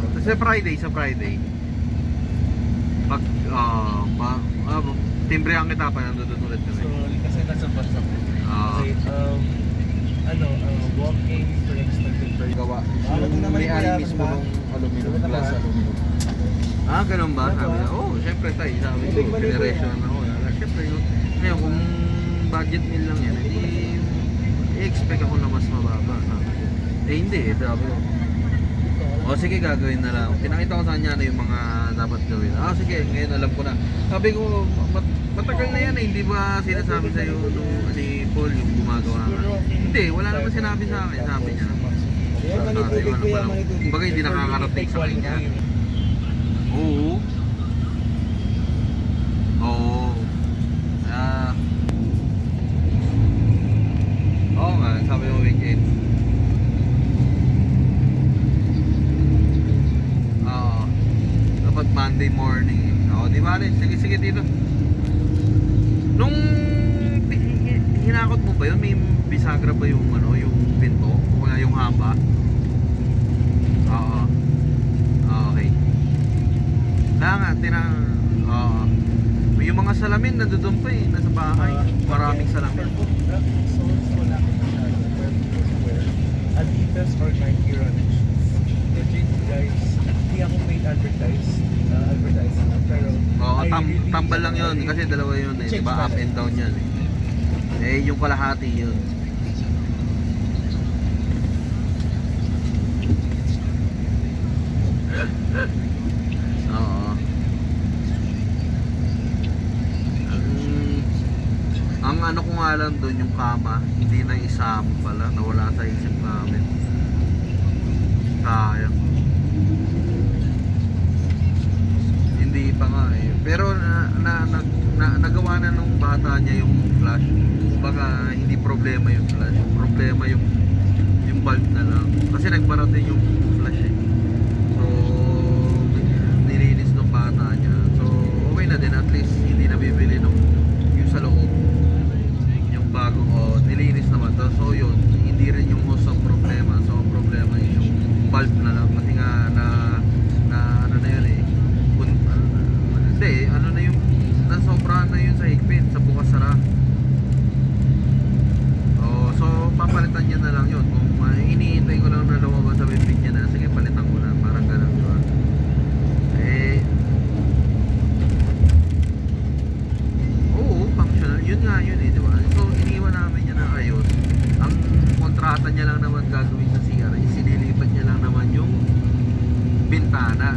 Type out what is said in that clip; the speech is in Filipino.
Sa Friday. Pag, timbre ang kita pa, nandun ulit kami. So, kasi nasa bus ako. Ah. Kasi, walking for extended period. Gawa. Alam mo naman May-ari kuya, mismo diba? nung aluminum, Diba glass naman? aluminum. Ganun ba? Sabi niya, syempre tayo, sabi ko, generation ako. Syempre, ngayon kung budget meal lang yan, i-expect ako na mas mababa. Sabi ko. Hindi, sabi ko. Sige, gagawin na lang. Pinakita ko sa kanya na yung mga dapat gawin. Sige, ngayon alam ko na. Sabi ko, matagal na yan hindi ba sinasabi sa'yo ni Paul yung gumagawa ka? Hindi, wala naman sinabi sa akin. Sabi niya. Bagay hindi nakakarating sa kanya. Oo. Oo nga, sabi mo weekend. Dapat Monday morning. Di ba? Sige dito. Nung hinakot mo ba yun? May bisagra ba yung yung pinto? O kaya yung haba? Oo. Okay. Kaya nga, yung mga salamin nandoon pa nasa bahay. Maraming salamin. Adidas or Nike running shoes. Legit guys, hindi ako paid advertising, pero Tambal lang yun kasi dalawa yun diba? Up and down yan yung kalahati yun. Oo. Ang ano ko nga lang doon yung kama, hindi na isama pala, nawala sa isip namin. Sayang. Hindi pa nga pero nagawa na nung bata niya yung flash. Baka hindi problema yung flash, problema yung bulb na lang kasi nagbara din yung flash so nilinis nung bata niya, so okay na din, at least hindi na bibili nung yung sa loob yung bagong nilinis naman to, so yun hindi rin yung host ang problema, so ang problema yung bulb na lang kasi nga na ano na yun hindi ano na yung nasobrahan na yun sa higpit sa bukas sara. So papalitan niya na lang yun. Kung iniintay ko lang na lumabas sa bibig niya na, sige palitan ko na, parang ganun, diba? Oo, functional, yun nga yun diba? So iniwan namin niya na ayos. Ang kontrata niya lang naman gagawin sa CR, sinilipat niya lang naman yung bintana.